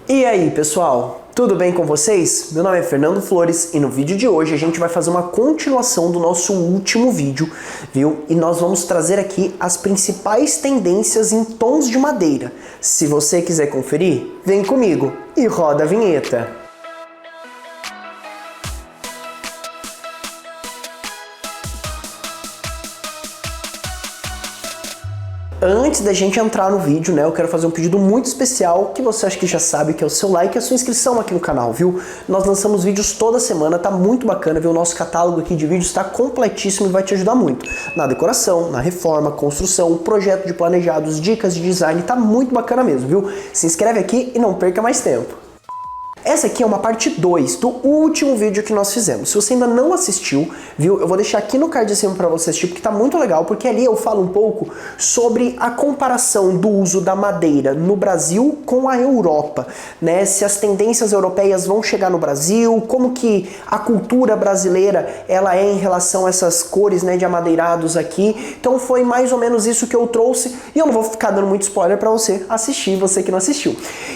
E aí, pessoal? Tudo bem com vocês? Meu nome é Fernando Flores e no vídeo de hoje a gente vai fazer uma continuação do nosso último vídeo, viu? E nós vamos trazer aqui as principais tendências em tons de madeira. Se você quiser conferir, vem comigo e roda a vinheta. Antes da gente entrar no vídeo, né, eu quero fazer um pedido muito especial que você acha que já sabe, que é o seu like e a sua inscrição aqui no canal, viu? Nós lançamos vídeos toda semana, tá muito bacana, viu? O nosso catálogo aqui de vídeos está completíssimo e vai te ajudar muito. Na decoração, na reforma, construção, projeto de planejados, dicas de design, tá muito bacana mesmo, viu? Se inscreve aqui e não perca mais tempo. Essa aqui é uma parte 2 do último vídeo que nós fizemos. Se você ainda não assistiu, viu, eu vou deixar aqui no card de cima para você assistir, porque tá muito legal, porque ali eu falo um pouco sobre a comparação do uso da madeira no Brasil com a Europa, né? Se as tendências europeias vão chegar no Brasil, como que a cultura brasileira ela é em relação a essas cores, né, de amadeirados aqui. Então foi mais ou menos isso que eu trouxe, e eu não vou ficar dando muito spoiler para você assistir, você que não assistiu.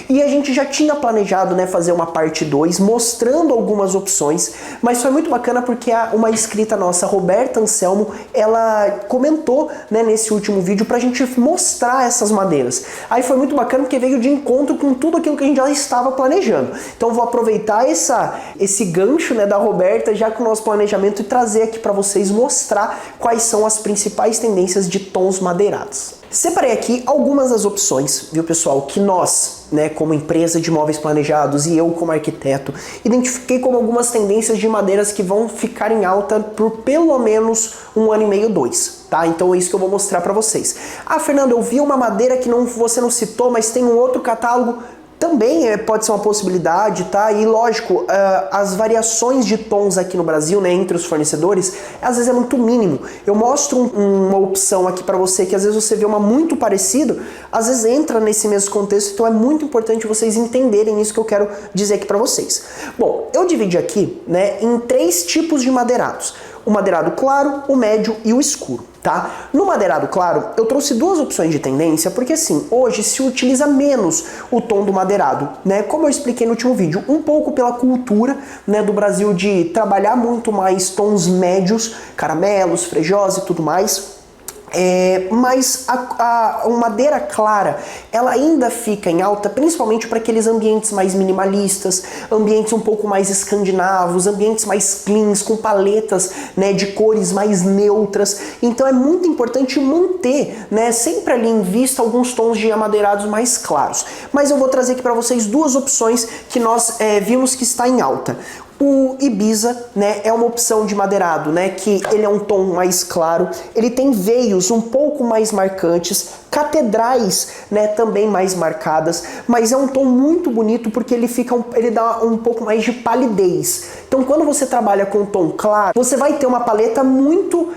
E a gente já tinha planejado, né, fazer uma parte 2 mostrando algumas opções, mas foi muito bacana porque uma inscrita nossa, Roberta Anselmo, ela comentou, né, nesse último vídeo pra gente mostrar essas madeiras. Aí foi muito bacana porque veio de encontro com tudo aquilo que a gente já estava planejando. Então vou aproveitar esse gancho, né, da Roberta já com o nosso planejamento e trazer aqui para vocês mostrar quais são as principais tendências de tons madeirados. Separei aqui algumas das opções, viu, pessoal, que nós, né, como empresa de móveis planejados e eu como arquiteto, identifiquei como algumas tendências de madeiras que vão ficar em alta por pelo menos 1 ano e meio, 2, tá? Então é isso que eu vou mostrar pra vocês. Ah, Fernando, eu vi uma madeira que você não citou, mas tem um outro catálogo. Também pode ser uma possibilidade, tá? E lógico, as variações de tons aqui no Brasil, né, entre os fornecedores, às vezes é muito mínimo. Eu mostro uma opção aqui para você que às vezes você vê uma muito parecida, às vezes entra nesse mesmo contexto, então é muito importante vocês entenderem isso que eu quero dizer aqui para vocês. Bom, eu dividi aqui, né, em 3 tipos de madeirados. O madeirado claro, o médio e o escuro, tá? No madeirado claro, eu trouxe 2 opções de tendência, porque assim, hoje se utiliza menos o tom do madeirado, né? Como eu expliquei no último vídeo, um pouco pela cultura, né, do Brasil de trabalhar muito mais tons médios, caramelos, frejosa e tudo mais. Mas a madeira clara, ela ainda fica em alta, principalmente para aqueles ambientes mais minimalistas, ambientes um pouco mais escandinavos, ambientes mais cleans, com paletas, né, de cores mais neutras. Então é muito importante manter, né, sempre ali em vista alguns tons de amadeirados mais claros. Mas eu vou trazer aqui para vocês 2 opções que nós vimos que está em alta. O Ibiza, né, é uma opção de madeirado, né, que ele é um tom mais claro, ele tem veios um pouco mais marcantes, catedrais, né, também mais marcadas, mas é um tom muito bonito porque ele dá um pouco mais de palidez. Então quando você trabalha com um tom claro, você vai ter uma paleta muito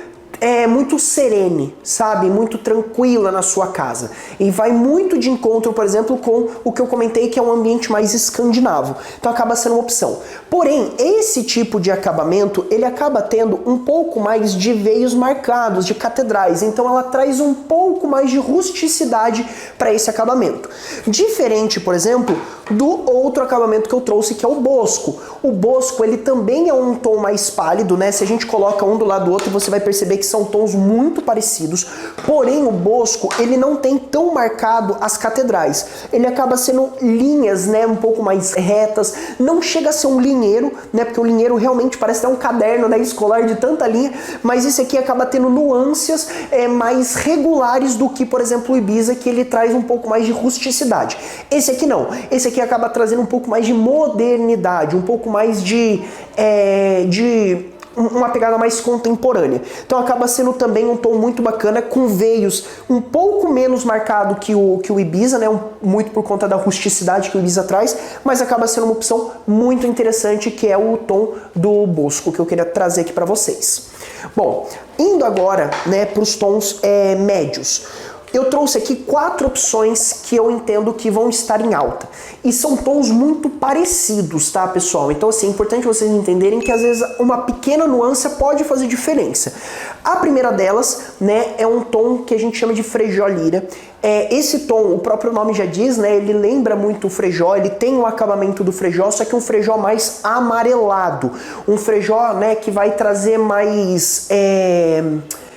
serene, sabe? Muito tranquila na sua casa. E vai muito de encontro, por exemplo, com o que eu comentei, que é um ambiente mais escandinavo. Então acaba sendo uma opção. Porém, esse tipo de acabamento, ele acaba tendo um pouco mais de veios marcados, de catedrais. Então ela traz um pouco mais de rusticidade para esse acabamento. Diferente, por exemplo, do outro acabamento que eu trouxe, que é o Bosco. O Bosco, ele também é um tom mais pálido, né? Se a gente coloca um do lado do outro, você vai perceber que são tons muito parecidos, porém o Bosco, ele não tem tão marcado as catedrais. Ele acaba sendo linhas, né, um pouco mais retas, não chega a ser um linheiro, né, porque o linheiro realmente parece até um caderno, né, escolar de tanta linha, mas esse aqui acaba tendo nuances mais regulares do que, por exemplo, o Ibiza, que ele traz um pouco mais de rusticidade. Esse aqui não, esse aqui acaba trazendo um pouco mais de modernidade, um pouco mais de uma pegada mais contemporânea. Então acaba sendo também um tom muito bacana, com veios um pouco menos marcado que o Ibiza, né? Muito por conta da rusticidade que o Ibiza traz, mas acaba sendo uma opção muito interessante, que é o tom do Bosco, que eu queria trazer aqui para vocês. Bom, indo agora, né, para os tons médios. eu trouxe aqui 4 opções que eu entendo que vão estar em alta. E são tons muito parecidos, tá, pessoal? Então, assim, é importante vocês entenderem que às vezes uma pequena nuance pode fazer diferença. A primeira delas, né, é um tom que a gente chama de frejó lira. Esse tom, o próprio nome já diz, né, ele lembra muito o frejó, ele tem o acabamento do frejó, só que um frejó mais amarelado. Um frejó, né, que vai trazer mais...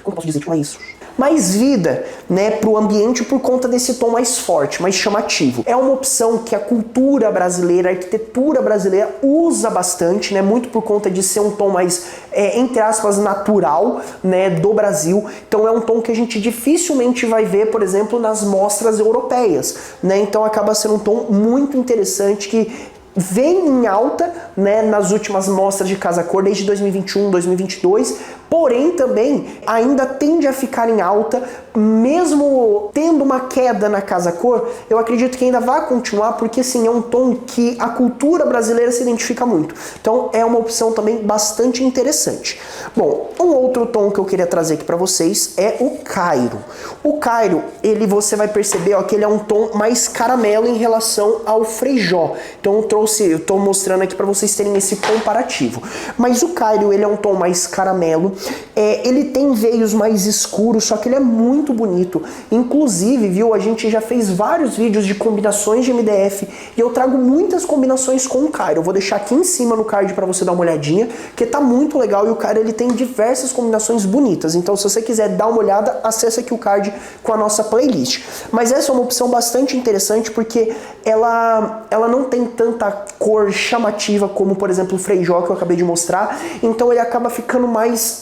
como posso dizer que não é isso? Mais vida, né, para o ambiente por conta desse tom mais forte, mais chamativo. É uma opção que a cultura brasileira, a arquitetura brasileira usa bastante, né, muito por conta de ser um tom mais, entre aspas, natural, né, do Brasil. Então é um tom que a gente dificilmente vai ver, por exemplo, nas mostras europeias, né? Então acaba sendo um tom muito interessante que vem em alta, né, nas últimas mostras de Casa Cor desde 2021, 2022, porém também ainda tende a ficar em alta, mesmo tendo uma queda na Casa Cor, eu acredito que ainda vai continuar, porque assim, é um tom que a cultura brasileira se identifica muito. Então é uma opção também bastante interessante. Bom, um outro tom que eu queria trazer aqui para vocês é o Cairo. O Cairo, você vai perceber, ó, que ele é um tom mais caramelo em relação ao frejó. Então eu tô mostrando aqui para vocês terem esse comparativo. Mas o Cairo, ele é um tom mais caramelo, ele tem veios mais escuros, só que ele é muito bonito. Inclusive, viu, a gente já fez vários vídeos de combinações de MDF e eu trago muitas combinações com o Cairo. Eu vou deixar aqui em cima no card para você dar uma olhadinha, que tá muito legal, e o Cairo ele tem diversas combinações bonitas. Então, se você quiser dar uma olhada, acessa aqui o card com a nossa playlist. Mas essa é uma opção bastante interessante porque ela não tem tanta cor chamativa como, por exemplo, o frejó que eu acabei de mostrar. Então ele acaba ficando mais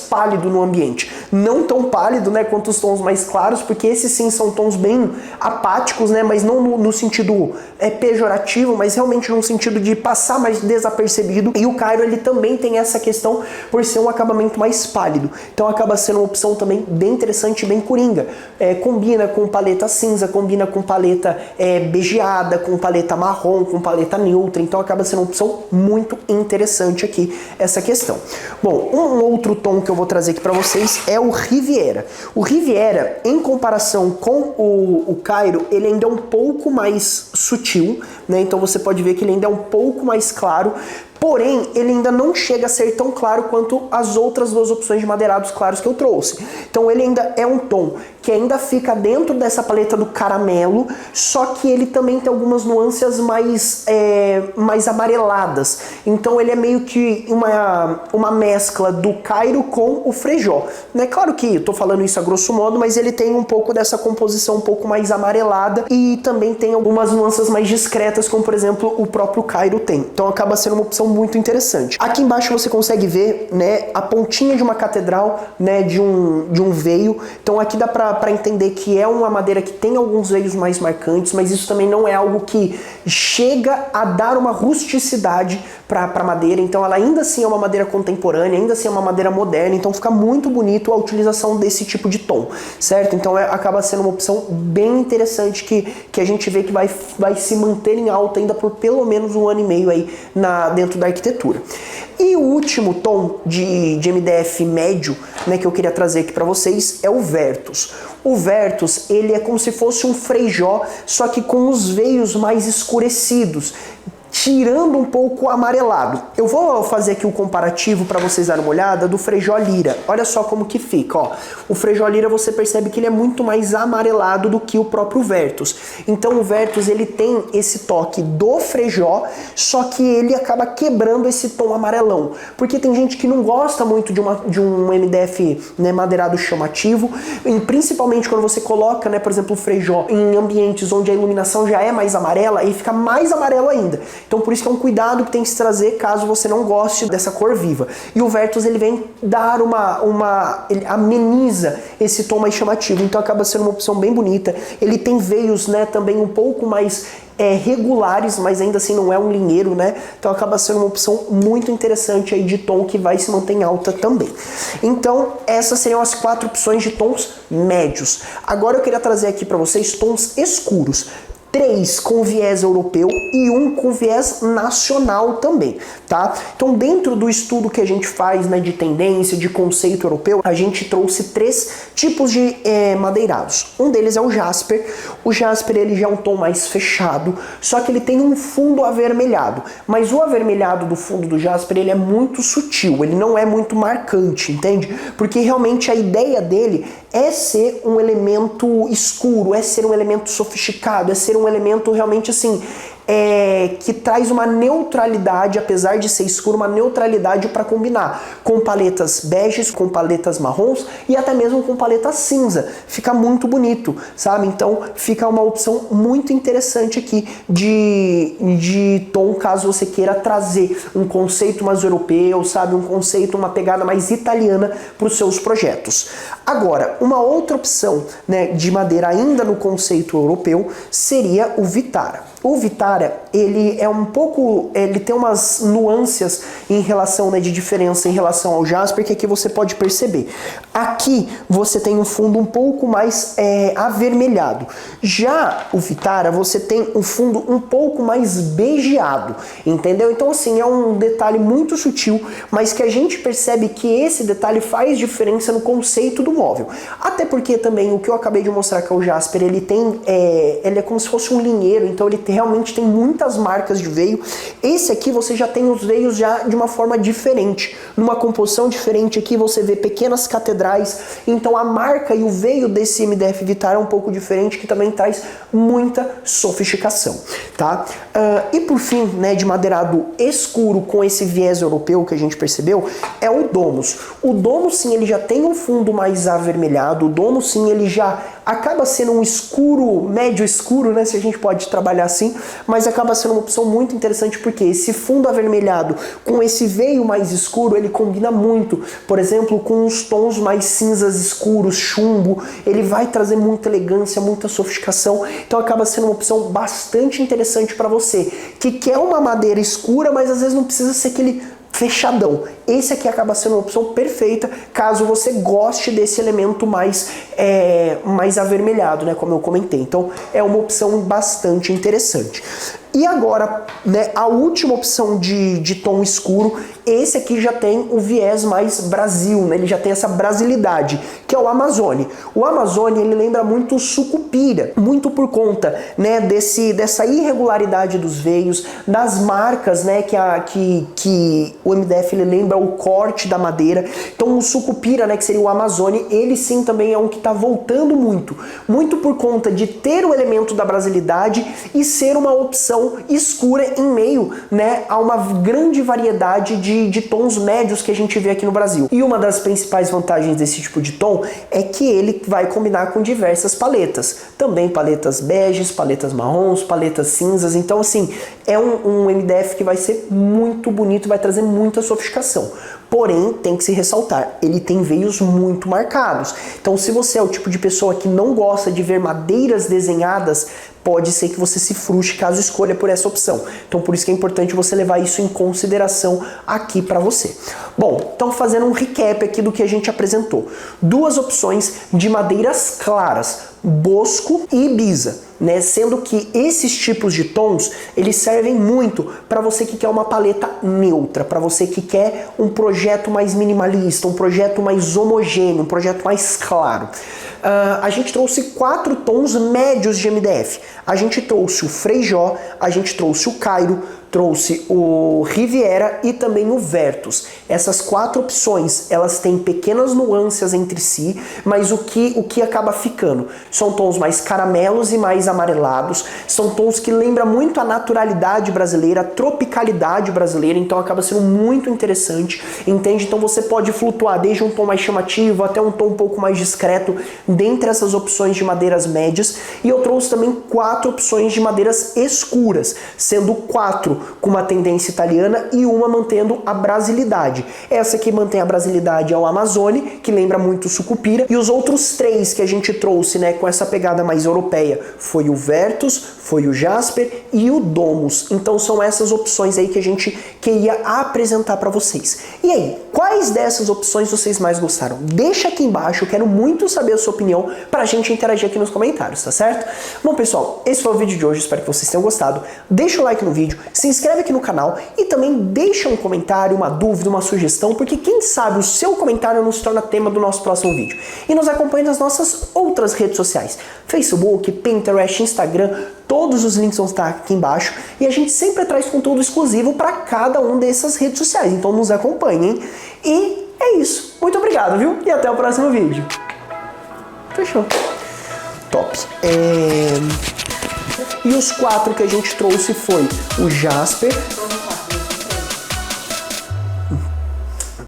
pálido no ambiente. Não tão pálido, né, quanto os tons mais claros, porque esses sim são tons bem apáticos, né, mas não no sentido pejorativo, mas realmente no sentido de passar mais desapercebido. E o Cairo, ele também tem essa questão por ser um acabamento mais pálido. Então acaba sendo uma opção também bem interessante e bem coringa. Combina com paleta cinza, combina com paleta begeada, com paleta marrom, com paleta neutra. Então acaba sendo uma opção muito interessante aqui, essa questão. Bom, um outro tom que eu vou trazer aqui para vocês é o Riviera. O Riviera, em comparação com o Cairo, ele ainda é um pouco mais sutil, né? Então você pode ver que ele ainda é um pouco mais claro. Porém, ele ainda não chega a ser tão claro quanto as outras duas opções de madeirados claros que eu trouxe. Então ele ainda é um tom que ainda fica dentro dessa paleta do caramelo, só que ele também tem algumas nuances mais amareladas. Então ele é meio que uma mescla do Cairo com o frejó. Né? Claro que eu tô falando isso a grosso modo, mas ele tem um pouco dessa composição um pouco mais amarelada e também tem algumas nuances mais discretas, como por exemplo o próprio Cairo tem. Então acaba sendo uma opção muito interessante. Aqui embaixo você consegue ver, né, a pontinha de uma catedral, né, de um veio. Então aqui dá para entender que é uma madeira que tem alguns veios mais marcantes, mas isso também não é algo que chega a dar uma rusticidade para a madeira. Então ela ainda assim é uma madeira contemporânea, ainda assim é uma madeira moderna, então fica muito bonito a utilização desse tipo de tom, certo? Então acaba sendo uma opção bem interessante que a gente vê que vai se manter em alta ainda por pelo menos 1 ano e meio aí dentro da arquitetura. E o último tom de MDF médio, né, que eu queria trazer aqui para vocês é o Vertus. O Vertus, ele é como se fosse um frejó, só que com os veios mais escurecidos, tirando um pouco o amarelado. Eu vou fazer aqui o comparativo para vocês darem uma olhada do frejó lira. Olha só como que fica, ó. O frejó lira você percebe que ele é muito mais amarelado do que o próprio Vertus. Então o Vertus, ele tem esse toque do frejó, só que ele acaba quebrando esse tom amarelão. Porque tem gente que não gosta muito de um MDF, né, madeirado chamativo, e principalmente quando você coloca, né, por exemplo, o frejó em ambientes onde a iluminação já é mais amarela, aí fica mais amarelo ainda. Então por isso que é um cuidado que tem que se trazer caso você não goste dessa cor viva. E o Vertus, ele vem dar ele ameniza esse tom mais chamativo, então acaba sendo uma opção bem bonita. Ele tem veios, né, também um pouco mais regulares, mas ainda assim não é um linheiro, né? Então acaba sendo uma opção muito interessante aí de tom que vai se manter em alta também. Então essas seriam as 4 opções de tons médios. Agora eu queria trazer aqui para vocês tons escuros. 3 com viés europeu e 1 com viés nacional também, tá? Então, dentro do estudo que a gente faz, né, de tendência, de conceito europeu, a gente trouxe 3 tipos de madeirados. Um deles é o jasper. O jasper, ele já é um tom mais fechado, só que ele tem um fundo avermelhado. Mas o avermelhado do fundo do jasper, ele é muito sutil, ele não é muito marcante, entende? Porque realmente a ideia dele é ser um elemento escuro, é ser um elemento sofisticado, é ser um elemento realmente assim, que traz uma neutralidade, apesar de ser escuro, uma neutralidade para combinar com paletas beges, com paletas marrons e até mesmo com paleta cinza. Fica muito bonito, sabe? Então fica uma opção muito interessante aqui de tom, caso você queira trazer um conceito mais europeu, sabe? Um conceito, uma pegada mais italiana para os seus projetos. Agora, uma outra opção, né, de madeira ainda no conceito europeu seria o Vitara. O Vitara, ele é um pouco, ele tem umas nuances em relação, né, de diferença em relação ao jasper, que aqui você pode perceber. Aqui você tem um fundo um pouco mais avermelhado. Já o Vitara, você tem um fundo um pouco mais begeado, entendeu? Então assim, é um detalhe muito sutil, mas que a gente percebe que esse detalhe faz diferença no conceito do móvel. Até porque também o que eu acabei de mostrar, que é o jasper, ele tem, ele é como se fosse um linheiro, então ele realmente tem muitas marcas de veio. Esse aqui você já tem os veios já de uma forma diferente, numa composição diferente. Aqui você vê pequenas catedrais, então a marca e o veio desse MDF Vitara é um pouco diferente, que também traz muita sofisticação, tá? E por fim, né, de madeirado escuro com esse viés europeu que a gente percebeu, é o Domus. O Domus, sim, ele já tem um fundo mais avermelhado. O Domus, sim, ele já acaba sendo um escuro, médio escuro, né, se a gente pode trabalhar assim, mas acaba sendo uma opção muito interessante, porque esse fundo avermelhado com esse veio mais escuro, ele combina muito, por exemplo, com os tons mais cinzas escuros, chumbo, ele vai trazer muita elegância, muita sofisticação, então acaba sendo uma opção bastante interessante para você, que quer uma madeira escura, mas às vezes não precisa ser aquele fechadão. Esse aqui acaba sendo uma opção perfeita caso você goste desse elemento mais avermelhado, né, como eu comentei. Então é uma opção bastante interessante. E agora, né, a última opção de tom escuro, esse aqui já tem o viés mais Brasil, né? Ele já tem essa brasilidade, que é o Amazone. O Amazone, ele lembra muito o Sucupira, muito por conta, né, dessa irregularidade dos veios, das marcas, né, que o MDF ele lembra o corte da madeira. Então o Sucupira, né, que seria o Amazone, ele sim também é um que está voltando muito por conta de ter o elemento da brasilidade e ser uma opção escura em meio, né, a uma grande variedade de tons médios que a gente vê aqui no Brasil. E uma das principais vantagens desse tipo de tom é que ele vai combinar com diversas paletas. Também paletas beges, paletas marrons, paletas cinzas. Então assim, é um MDF que vai ser muito bonito, vai trazer muita sofisticação. Porém, tem que se ressaltar, ele tem veios muito marcados. Então, se você é o tipo de pessoa que não gosta de ver madeiras desenhadas, pode ser que você se frustre caso escolha por essa opção. Então, por isso que é importante você levar isso em consideração aqui para você. Bom, então fazendo um recap aqui do que a gente apresentou. 2 opções de madeiras claras, Bosco e Ibiza, né? Sendo que esses tipos de tons, eles servem muito para você que quer uma paleta neutra, para você que quer um projeto mais minimalista, um projeto mais homogêneo, um projeto mais claro. A gente trouxe 4 tons médios de MDF. A gente trouxe o Frejó, a gente trouxe o Cairo, trouxe o Riviera e também o Vertus. Essas 4 opções, elas têm pequenas nuances entre si, mas o que acaba ficando? São tons mais caramelos e mais amarelados, são tons que lembram muito a naturalidade brasileira, a tropicalidade brasileira, então acaba sendo muito interessante, entende? Então você pode flutuar desde um tom mais chamativo até um tom um pouco mais discreto dentre essas opções de madeiras médias, e eu trouxe também 4 opções de madeiras escuras, sendo 4 com uma tendência italiana e uma mantendo a brasilidade. Essa que mantém a brasilidade é o Amazone, que lembra muito o Sucupira, e os outros 3 que a gente trouxe, né, com essa pegada mais europeia, foi o Vertus, foi o Jasper e o Domus. Então são essas opções aí que que ia apresentar para vocês. E aí, quais dessas opções vocês mais gostaram? Deixa aqui embaixo, eu quero muito saber a sua opinião pra gente interagir aqui nos comentários, tá certo? Bom, pessoal, esse foi o vídeo de hoje, espero que vocês tenham gostado. Deixa o like no vídeo, se inscreve aqui no canal e também deixa um comentário, uma dúvida, uma sugestão, porque quem sabe o seu comentário nos torna tema do nosso próximo vídeo. E nos acompanhe nas nossas outras redes sociais, Facebook, Pinterest, Instagram, todos os links vão estar aqui embaixo e a gente sempre traz conteúdo exclusivo para cada uma dessas redes sociais, então nos acompanhem. E é isso. Muito obrigado, viu? E até o próximo vídeo. Fechou. Top. E os 4 que a gente trouxe foi o Jasper,